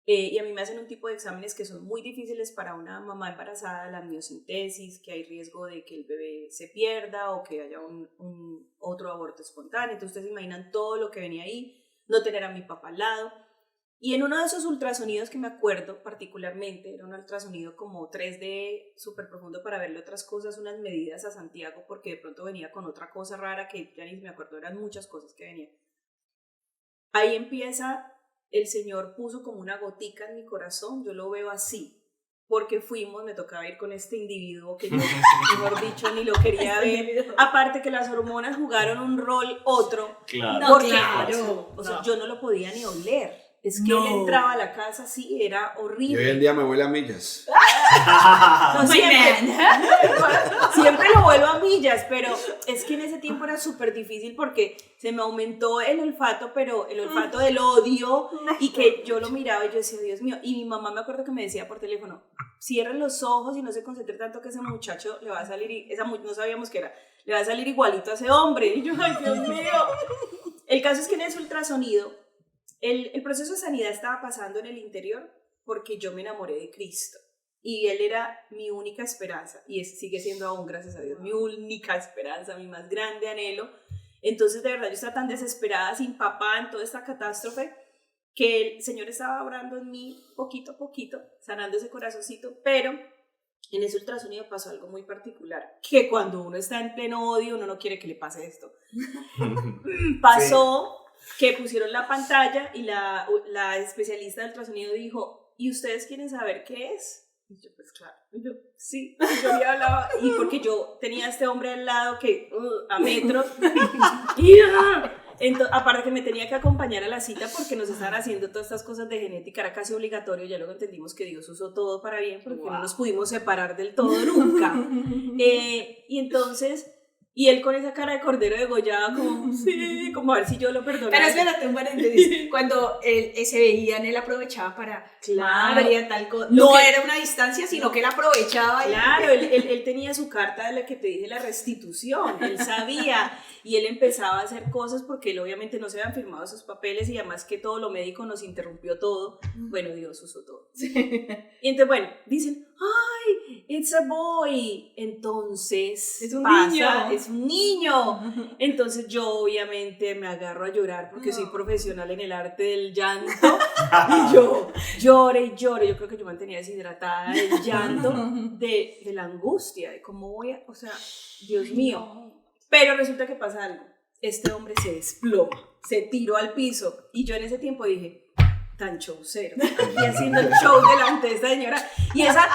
y a mí me hacen un tipo de exámenes que son muy difíciles para una mamá embarazada, la amniocentesis, que hay riesgo de que el bebé se pierda o que haya un otro aborto espontáneo. Entonces ustedes se imaginan todo lo que venía ahí, no tener a mi papá al lado. Y en uno de esos ultrasonidos que me acuerdo particularmente, era un ultrasonido como 3D súper profundo para verle otras cosas, unas medidas a Santiago, porque de pronto venía con otra cosa rara que ya ni me acuerdo, eran muchas cosas que venían. Ahí empieza, el Señor puso como una gotica en mi corazón, yo lo veo así, porque me tocaba ir con este individuo que yo, mejor dicho, ni lo quería ver. Aparte que las hormonas jugaron un rol otro. Claro. Porque, Claro. o sea, yo no lo podía ni oler. Es que él entraba a la casa, sí, era Y horrible. hoy en día me huele a millas. No, siempre lo vuelvo a millas, pero es que en ese tiempo era súper difícil porque se me aumentó el olfato, pero el olfato del odio, y que yo lo miraba y yo decía, Dios mío, y mi mamá me acuerdo que me decía por teléfono, cierren los ojos y no se concentre tanto que ese muchacho le va a salir, no sabíamos qué era, le va a salir igualito a ese hombre, y yo, ay Dios mío. El caso es que en ese ultrasonido, el proceso de sanidad estaba pasando en el interior porque yo me enamoré de Cristo y Él era mi única esperanza y sigue siendo aún, gracias a Dios, mi única esperanza, mi más grande anhelo. Entonces de verdad yo estaba tan desesperada, sin papá, en toda esta catástrofe, que el Señor estaba obrando en mí poquito a poquito, sanando ese corazoncito, pero en ese ultrasonido pasó algo muy particular, que cuando uno está en pleno odio uno no quiere que le pase esto. Pasó... que pusieron la pantalla y la especialista del ultrasonido dijo, ¿y ustedes quieren saber qué es? Y yo, pues claro, y yo, sí, y yo le hablaba, y porque yo tenía a este hombre al lado que, a metros, y entonces, aparte que me tenía que acompañar a la cita porque nos estaban haciendo todas estas cosas de genética, era casi obligatorio, ya luego entendimos que Dios usó todo para bien, porque no nos pudimos separar del todo nunca, y entonces... Y él con esa cara de cordero degollada, como, sí, como a ver si yo lo perdonaba. Pero espérate un paréntesis. Cuando se veían, él aprovechaba para María, tal cosa. No era una distancia, sino que él aprovechaba. Claro, él tenía su carta de la que te dije, la restitución. Él sabía y él empezaba a hacer cosas porque él obviamente no se habían firmado esos papeles y además que todo lo médico nos interrumpió todo. Bueno, Dios usó todo. Y entonces, bueno, dicen, ¡ay, it's a boy! Entonces, es un niño. Entonces yo obviamente me agarro a llorar porque soy profesional en el arte del llanto y yo lloré y lloré. Yo creo que yo mantenía deshidratada del llanto de la angustia, de cómo voy a, o sea, Dios mío. Pero resulta que pasa algo. Este hombre se desploma, se tiró al piso y yo en ese tiempo dije, tan showcero, aquí haciendo el show delante de esta señora. Y esa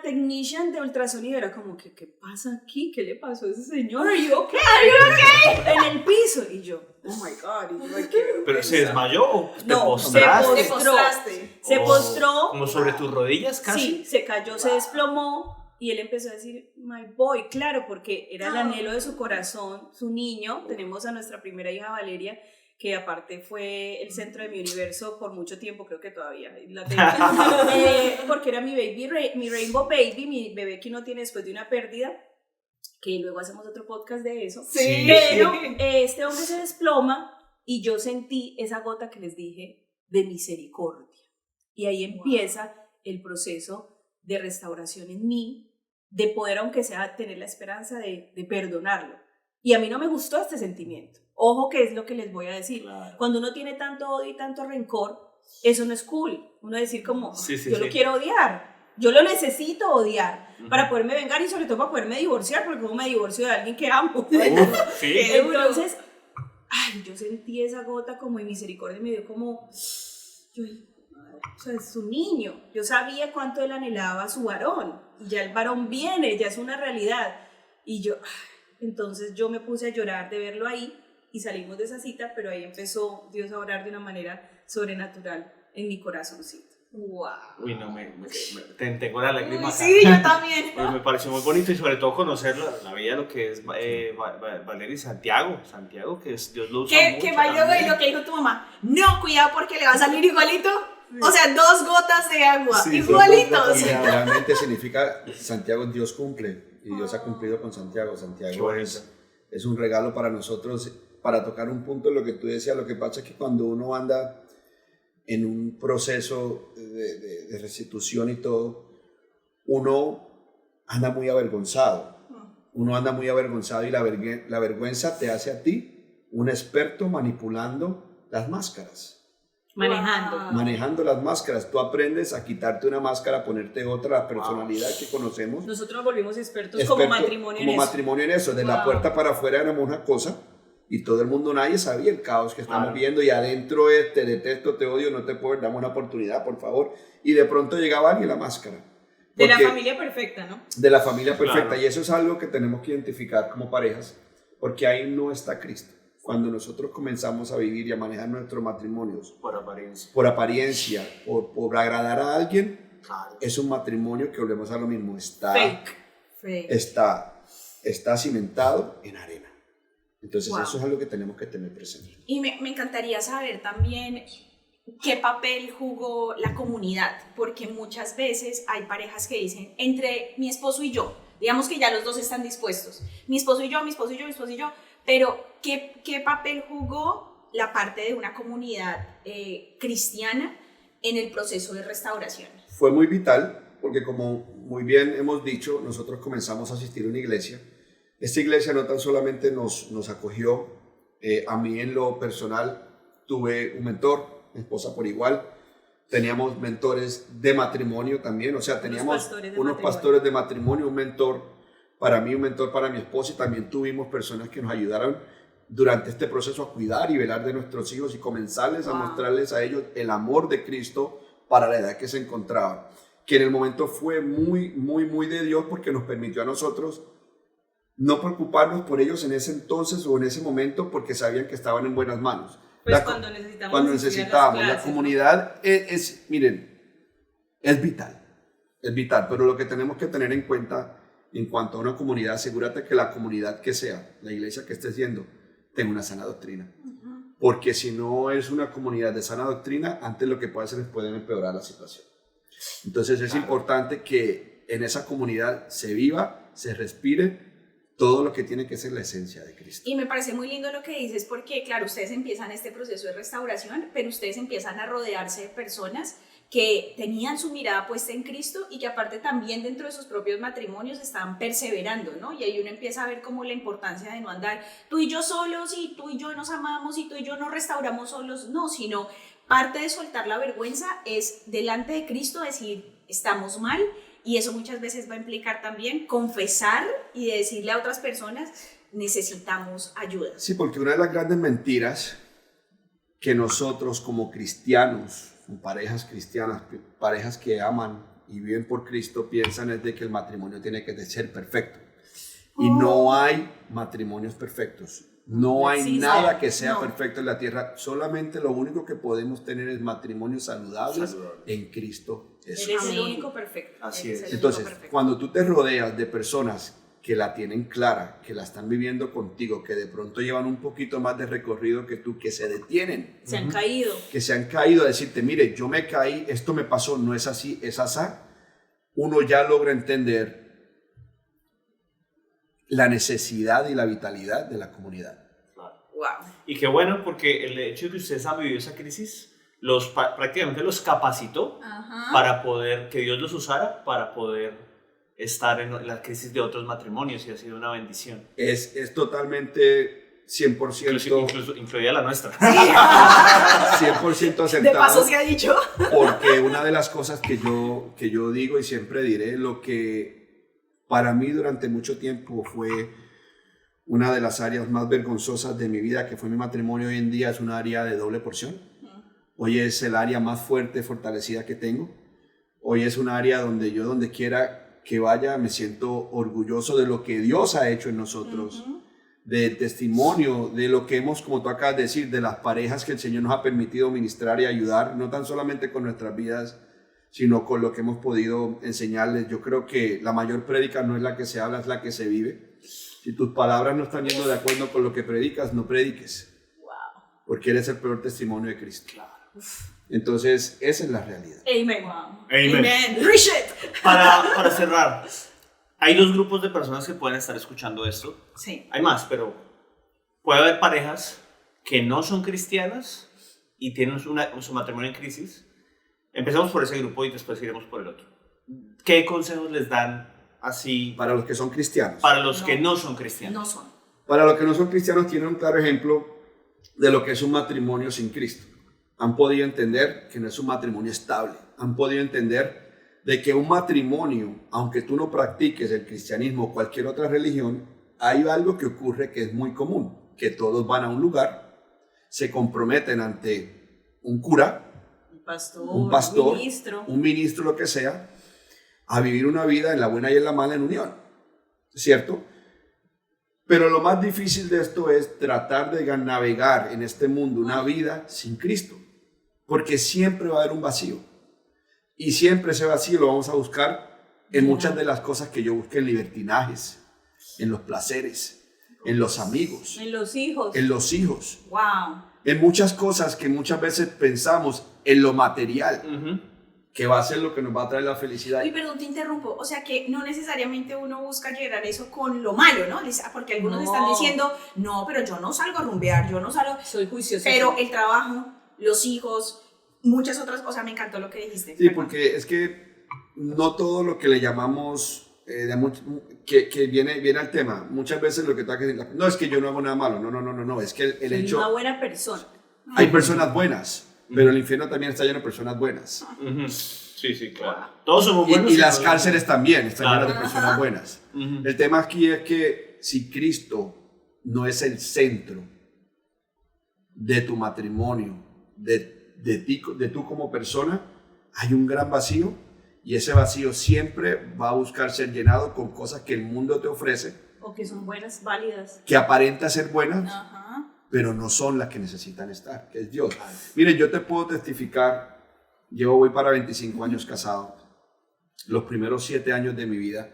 technician de ultrasonido era como, ¿qué pasa aquí? ¿Qué le pasó a ese señor? Are you okay? En el piso. Y yo, oh my God. Y yo, ¿Pero se desmayó o te no, postraste? Se postró. ¿Como sobre tus rodillas casi? Sí, se cayó, se desplomó. Y él empezó a decir, my boy, claro, porque era el anhelo de su corazón, su niño. Tenemos a nuestra primera hija Valeria, que aparte fue el centro de mi universo por mucho tiempo, creo que todavía la tengo, porque era mi mi rainbow baby, mi bebé que uno tiene después de una pérdida, que luego hacemos otro podcast de eso. Sí. Pero este hombre se desploma y yo sentí esa gota que les dije de misericordia. Y ahí empieza el proceso de restauración en mí, de poder, aunque sea, tener la esperanza de perdonarlo. Y a mí no me gustó este sentimiento. Ojo, que es lo que les voy a decir. Claro. Cuando uno tiene tanto odio y tanto rencor, eso no es cool. Uno decir como, Sí, yo lo quiero odiar. Yo lo necesito odiar para poderme vengar y sobre todo para poderme divorciar, porque como me divorcio de alguien que amo. Sí. Entonces, ay, yo sentí esa gota como de misericordia y me dio como, o sea, es su niño. Yo sabía cuánto él anhelaba a su varón. Y ya el varón viene, ya es una realidad. Y yo, entonces yo me puse a llorar de verlo ahí y salimos de esa cita, pero ahí empezó Dios a orar de una manera sobrenatural en mi corazoncito. Wow. Uy, no, tengo la lágrima acá. Sí, yo también. Pues me pareció muy bonito y sobre todo conocer la vida, lo que es Valeria y Santiago, que es, Dios lo usa mucho Que bailó también. y lo que dijo tu mamá, no, cuidado porque le va a salir igualito. O sea, 2 gotas de agua, Sí, igualitos. y realmente significa Santiago, Dios cumple, y Dios ha cumplido con Santiago. Santiago es un regalo para nosotros, para tocar un punto en lo que tú decías. Lo que pasa es que cuando uno anda en un proceso de restitución y todo, uno anda muy avergonzado. Uno anda muy avergonzado y la vergüenza te hace a ti un experto manipulando las máscaras. Manejando las máscaras. Tú aprendes a quitarte una máscara, a ponerte otra, la personalidad que conocemos. Nosotros nos volvimos expertos como matrimonio en eso. De la puerta para afuera éramos una cosa y todo el mundo, nadie sabía el caos que estamos viendo, y adentro es te detesto, te odio, no te puedo, dame una oportunidad, por favor. Y de pronto llegaba alguien la máscara. De la familia perfecta, ¿no? De la familia perfecta. Claro. Y eso es algo que tenemos que identificar como parejas, porque ahí no está Cristo. Cuando nosotros comenzamos a vivir y a manejar nuestros matrimonios Por apariencia. por apariencia, por agradar a alguien, Claro. es un matrimonio que, volvemos a lo mismo, Fake. está cimentado en arena. Entonces Wow. eso es algo que tenemos que tener presente. Y me encantaría saber también qué papel jugó la comunidad, porque muchas veces hay parejas que dicen, entre mi esposo y yo, digamos que ya los dos están dispuestos, mi esposo y yo, pero ¿qué papel jugó la parte de una comunidad cristiana en el proceso de restauración? Fue muy vital porque, como muy bien hemos dicho, nosotros comenzamos a asistir a una iglesia. Esta iglesia no tan solamente nos acogió, a mí en lo personal tuve un mentor, mi esposa por igual, teníamos mentores de matrimonio también, o sea, teníamos unos pastores de matrimonio, un mentor para mí, un mentor para mi esposa, y también tuvimos personas que nos ayudaron durante este proceso a cuidar y velar de nuestros hijos y comenzarles a mostrarles a ellos el amor de Cristo para la edad que se encontraban, que en el momento fue muy de Dios, porque nos permitió a nosotros no preocuparnos por ellos en ese entonces o en ese momento, porque sabían que estaban en buenas manos. Pues Cuando necesitábamos. La comunidad miren, es vital, pero lo que tenemos que tener en cuenta en cuanto a una comunidad, asegúrate que la comunidad que sea, la iglesia que estés yendo, tenga una sana doctrina. Porque si no es una comunidad de sana doctrina, antes lo que puede hacer es pueden empeorar la situación. Entonces es importante que en esa comunidad se viva, se respire todo lo que tiene que ser la esencia de Cristo. Y me parece muy lindo lo que dices, porque claro, ustedes empiezan este proceso de restauración, pero ustedes empiezan a rodearse de personas que tenían su mirada puesta en Cristo y que aparte también dentro de sus propios matrimonios estaban perseverando, ¿no? Y ahí uno empieza a ver como la importancia de no andar tú y yo solos, y tú y yo nos amamos, y tú y yo nos restauramos solos, no, sino parte de soltar la vergüenza es delante de Cristo decir, estamos mal. Y eso muchas veces va a implicar también confesar y decirle a otras personas, necesitamos ayuda. Sí, porque una de las grandes mentiras que nosotros como cristianos, parejas cristianas, parejas que aman y viven por Cristo, piensan es de que el matrimonio tiene que ser perfecto. Y no hay matrimonios perfectos. No hay existe. nada que sea No. perfecto en la tierra. Solamente lo único que podemos tener es matrimonios saludables en Cristo Jesús. Eres el Amén. único perfecto. Así Eres es. el Entonces, único perfecto. cuando tú te rodeas de personas que la tienen clara, que la están viviendo contigo, que de pronto llevan un poquito más de recorrido que tú, que se detienen, Se han caído. que se han caído a decirte, mire, yo me caí, esto me pasó, no es así, es asá, uno ya logra entender la necesidad y la vitalidad de la comunidad. Wow. Y qué bueno, porque el hecho de que ustedes han vivido esa crisis prácticamente los capacitó para poder, que Dios los usara para poder estar en la crisis de otros matrimonios, y ha sido una bendición. Es totalmente 100%, Incluso incluida la nuestra. 100% De acertado. paso se ha dicho. Porque una de las cosas que yo digo y siempre diré, lo que para mí durante mucho tiempo fue una de las áreas más vergonzosas de mi vida, que fue mi matrimonio, hoy en día es un área de doble porción. Hoy es el área más fuerte, fortalecida que tengo. Hoy es un área donde yo, donde quiera que vaya, me siento orgulloso de lo que Dios ha hecho en nosotros, del testimonio, de lo que hemos, como tú acabas de decir, de las parejas que el Señor nos ha permitido ministrar y ayudar, no tan solamente con nuestras vidas, sino con lo que hemos podido enseñarles. Yo creo que la mayor prédica no es la que se habla, es la que se vive. Si tus palabras no están yendo de acuerdo con lo que predicas, no prediques, porque eres el peor testimonio de Cristo. Entonces, esa es la realidad. Amen. Amen. Preach it. Para cerrar, hay dos grupos de personas que pueden estar escuchando esto. Sí. Hay más, pero puede haber parejas que no son cristianas y tienen su matrimonio en crisis. Empezamos por ese grupo y después iremos por el otro. ¿Qué consejos les dan así Para los que son cristianos. para los que no son cristianos? No son. Para los que no son cristianos, tienen un claro ejemplo de lo que es un matrimonio sin Cristo. Han podido entender que no es un matrimonio estable. Han podido entender de que un matrimonio, aunque tú no practiques el cristianismo o cualquier otra religión, hay algo que ocurre que es muy común, que todos van a un lugar, se comprometen ante un cura, un pastor, un ministro, lo que sea, a vivir una vida en la buena y en la mala en unión, ¿cierto? Pero lo más difícil de esto es tratar de navegar en este mundo una vida sin Cristo, porque siempre va a haber un vacío, y siempre ese vacío lo vamos a buscar en muchas de las cosas que yo busqué, en libertinajes, en los placeres, en los amigos, En los hijos. en los hijos, Wow. en muchas cosas que muchas veces pensamos en lo material, que va a ser lo que nos va a traer la felicidad. Uy, perdón, te interrumpo. O sea que no necesariamente uno busca llegar eso con lo malo, ¿no? Porque algunos No. están diciendo, no, pero yo no salgo a rumbear, yo no salgo. Soy juiciosa. Pero el trabajo, los hijos, muchas otras cosas, me encantó lo que dijiste. Sí, porque es que no todo lo que le llamamos, que viene al tema, muchas veces lo que tú haces, no es que yo no hago nada malo, no, es que el Soy hecho, una buena persona. hay personas buenas, pero el infierno también está lleno de personas buenas. Sí, claro. Todos somos buenos. Y las todos- cárceles también están Claro. llenas de personas buenas. El tema aquí es que si Cristo no es el centro de tu matrimonio, de tú como persona, hay un gran vacío, y ese vacío siempre va a buscar ser llenado con cosas que el mundo te ofrece, O que son buenas, válidas. que aparenta ser buenas, Ajá. pero no son las que necesitan estar, que es Dios. Mire, yo te puedo testificar, voy para 25 años casado. Los primeros 7 años de mi vida,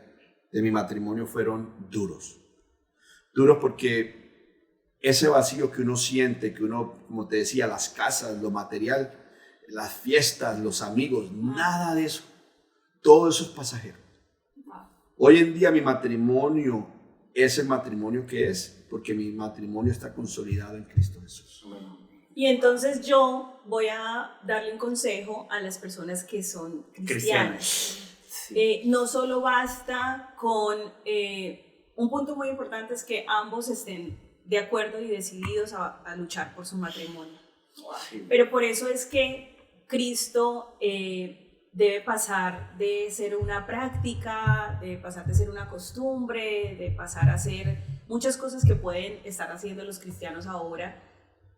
de mi matrimonio, fueron duros. Duros porque ese vacío que uno siente, que uno, como te decía, las casas, lo material, las fiestas, los amigos, nada de eso. Todo eso es pasajero. Hoy en día mi matrimonio es el matrimonio que es, porque mi matrimonio está consolidado en Cristo Jesús. Y entonces yo voy a darle un consejo a las personas que son cristianas. No solo basta con... un punto muy importante es que ambos estén de acuerdo y decididos a luchar por su matrimonio. Pero por eso es que Cristo debe pasar de ser una práctica, de pasar de ser una costumbre, de pasar a ser muchas cosas que pueden estar haciendo los cristianos ahora,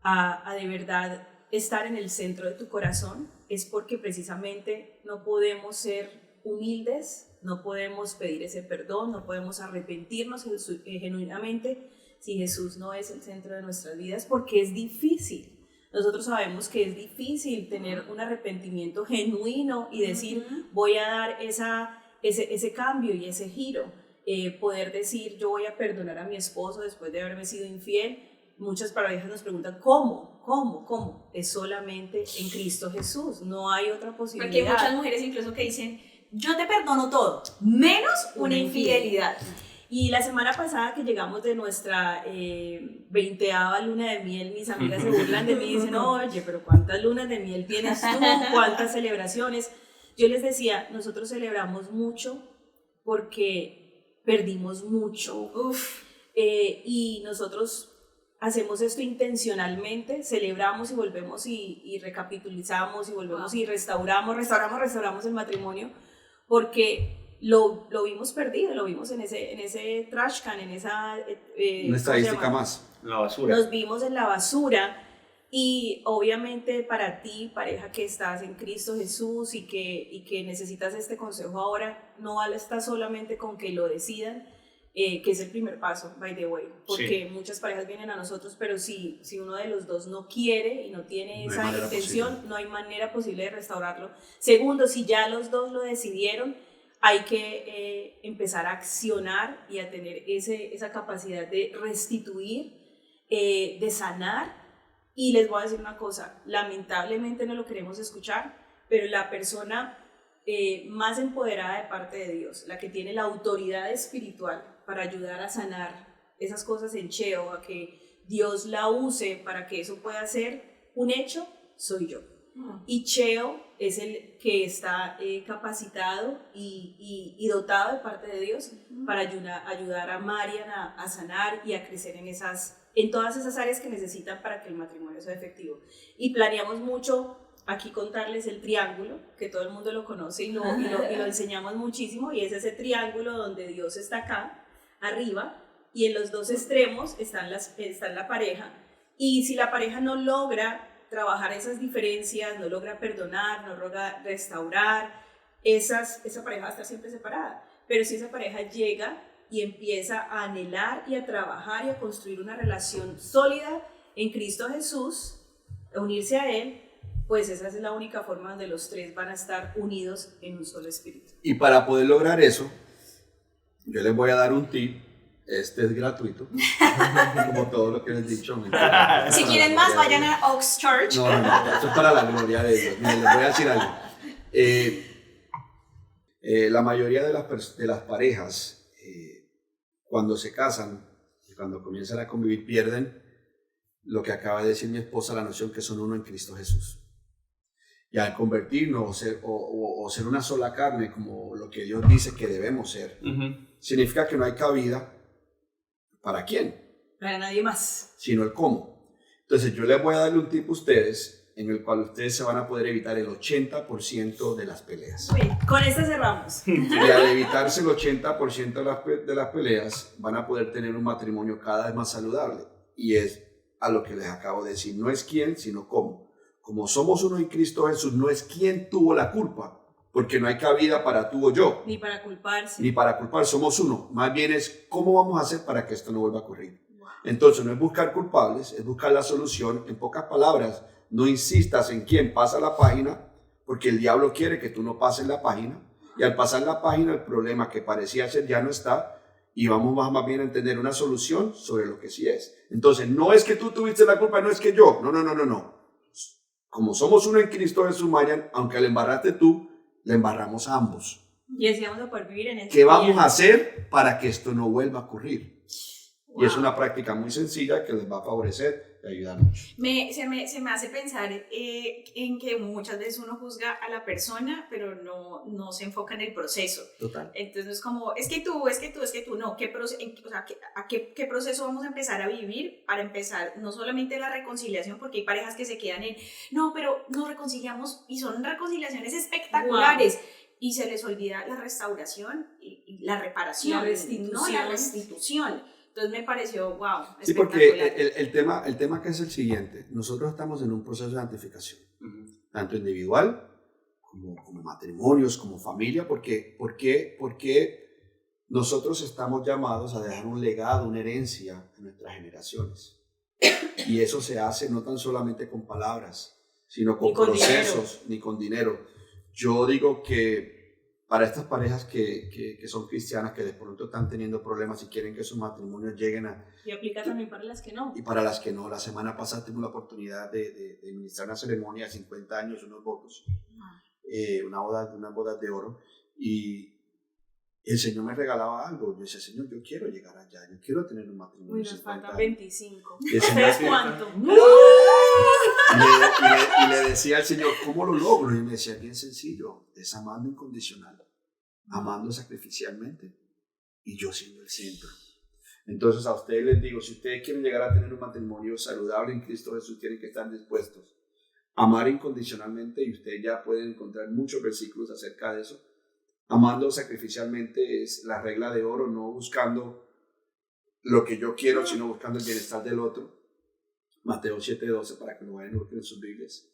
a de verdad estar en el centro de tu corazón. Es porque precisamente no podemos ser humildes, no podemos pedir ese perdón, no podemos arrepentirnos genuinamente si Jesús no es el centro de nuestras vidas, porque es difícil. Nosotros sabemos que es difícil tener un arrepentimiento genuino y decir, voy a dar ese cambio y ese giro. Poder decir, yo voy a perdonar a mi esposo después de haberme sido infiel. Muchas parejas nos preguntan, ¿cómo? Es solamente en Cristo Jesús, no hay otra posibilidad. Porque hay muchas mujeres incluso que dicen, yo te perdono todo, menos una infidelidad. Y la semana pasada que llegamos de nuestra 20ª luna de miel, mis amigas se burlan de mí y dicen, oye, pero ¿cuántas lunas de miel tienes tú? ¿Cuántas celebraciones? Yo les decía, nosotros celebramos mucho porque perdimos mucho. Y nosotros hacemos esto intencionalmente, celebramos y volvemos y recapitulizamos y volvemos y restauramos el matrimonio, porque lo vimos perdido, lo vimos en ese trash can, en esa una estadística más, la basura. Nos vimos en la basura. Y obviamente para ti, pareja que estás en Cristo Jesús y que necesitas este consejo ahora, no basta solamente con que lo decidan, que es el primer paso, by the way, porque muchas parejas vienen a nosotros, pero si uno de los dos no quiere y no tiene esa intención, no hay manera posible de restaurarlo. Segundo, si ya los dos lo decidieron, hay que empezar a accionar y a tener esa capacidad de restituir, de sanar. Y les voy a decir una cosa, lamentablemente no lo queremos escuchar, pero la persona más empoderada de parte de Dios, la que tiene la autoridad espiritual para ayudar a sanar esas cosas en Cheo, a que Dios la use para que eso pueda ser un hecho, soy yo. Y Cheo es el que está capacitado y dotado de parte de Dios para ayudar a Marian a sanar y a crecer en todas esas áreas que necesitan para que el matrimonio sea efectivo. Y planeamos mucho aquí contarles el triángulo, que todo el mundo lo conoce y lo enseñamos muchísimo, y es ese triángulo donde Dios está acá, arriba, y en los dos extremos está la pareja. Y si la pareja no logra trabajar esas diferencias, no logra perdonar, no logra restaurar, esa pareja va a estar siempre separada. Pero si esa pareja llega y empieza a anhelar y a trabajar y a construir una relación sólida en Cristo Jesús, a unirse a Él, pues esa es la única forma donde los tres van a estar unidos en un solo espíritu. Y para poder lograr eso, yo les voy a dar un tip. Este es gratuito, como todo lo que les he dicho. Si quieren más, vayan a Oaks Church. No, eso es para la gloria de Dios. Miren, les voy a decir algo. La mayoría de las parejas, cuando se casan y cuando comienzan a convivir, pierden lo que acaba de decir mi esposa, la noción que son uno en Cristo Jesús. Y al convertirnos o ser una sola carne, como lo que Dios dice que debemos ser, significa que no hay cabida. ¿Para quién? Para nadie más. Sino el cómo. Entonces yo les voy a darle un tip a ustedes en el cual ustedes se van a poder evitar el 80% de las peleas. Bien, con esta cerramos. Y al evitarse el 80% de las peleas van a poder tener un matrimonio cada vez más saludable. Y es a lo que les acabo de decir. No es quién, sino cómo. Como somos uno en Cristo Jesús, no es quién tuvo la culpa. Porque no hay cabida para tú o yo. Ni para culparse. Ni para culpar, somos uno. Más bien es cómo vamos a hacer para que esto no vuelva a ocurrir. Entonces no es buscar culpables, es buscar la solución. En pocas palabras, no insistas en quién pasa la página, porque el diablo quiere que tú no pases la página. Y al pasar la página, el problema que parecía ser ya no está. Y vamos más bien a entender una solución sobre lo que sí es. Entonces no es que tú tuviste la culpa, no es que yo. No. Como somos uno en Cristo Jesús, Marian, aunque le embarraste tú, le embarramos a ambos. Y así vamos a poder vivir en este ¿Qué vamos a hacer para que esto no vuelva a ocurrir? Wow. Y es una práctica muy sencilla que les va a favorecer y ayudar mucho. Se me hace pensar en que muchas veces uno juzga a la persona, pero no se enfoca en el proceso. Total. Entonces es como, es que tú, no. ¿Qué proceso vamos a empezar a vivir para empezar no solamente la reconciliación? Porque hay parejas que se quedan en, no, pero nos reconciliamos y son reconciliaciones espectaculares. Wow. Y se les olvida la restauración y la reparación. La restitución. La restitución. Entonces me pareció, wow, sí, porque el tema que es el siguiente, nosotros estamos en un proceso de santificación, tanto individual como matrimonios, como familia, porque nosotros estamos llamados a dejar un legado, una herencia a nuestras generaciones. Y eso se hace no tan solamente con palabras, sino con procesos, ni con dinero. Yo digo que para estas parejas que son cristianas, que de pronto están teniendo problemas y quieren que sus matrimonios lleguen a... Y aplica también para las que no. Y para las que no. La semana pasada tuvimos la oportunidad de ministrar una ceremonia de 50 años, unos votos, unas bodas de oro. Y el Señor me regalaba algo. Yo decía, Señor, yo quiero llegar allá, yo quiero tener un matrimonio. Uy, nos faltan 25. ¿Ustedes cuánto? Y le decía al Señor, ¿cómo lo logro? Y me decía, bien sencillo, es amando incondicional, amando sacrificialmente y yo siendo el centro. Entonces a ustedes les digo, si ustedes quieren llegar a tener un matrimonio saludable en Cristo Jesús, tienen que estar dispuestos a amar incondicionalmente, y ustedes ya pueden encontrar muchos versículos acerca de eso. Amando sacrificialmente es la regla de oro, no buscando lo que yo quiero, sino buscando el bienestar del otro. Mateo 7:12, para que lo vayan a buscar en sus Biblias.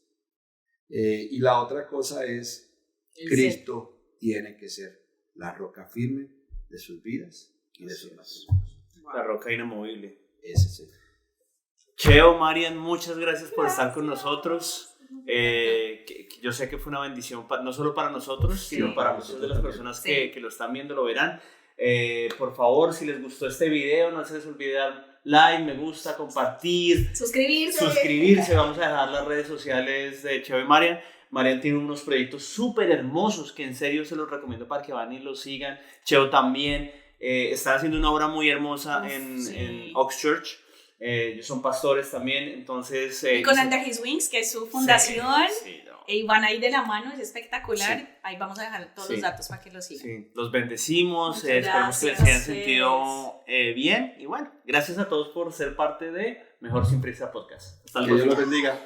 Y la otra cosa es, Cristo tiene que ser la roca firme de sus vidas y de sus matrimonios. La roca inamovible. Ese es el. Cheo, Marian, muchas gracias por estar con nosotros. Que yo sé que fue una bendición no solo para nosotros, sino para muchas de las personas que lo están viendo, lo verán. Por favor, si les gustó este video, no se les olvide dar like, me gusta, compartir, suscribirse. Vamos a dejar las redes sociales de Cheo y Marian. Marian tiene unos proyectos súper hermosos que en serio se los recomiendo para que van y los sigan. Cheo también está haciendo una obra muy hermosa en Oxchurch. Ellos son pastores también, entonces... y con Under His Wings, que es su fundación, y van ahí de la mano, es espectacular. Sí. Ahí vamos a dejar todos los datos para que los sigan. Sí. Los bendecimos, esperamos que les hayan sentido bien, y bueno, gracias a todos por ser parte de Mejor Sin Prisa Podcast. Hasta luego. Que Dios los bendiga.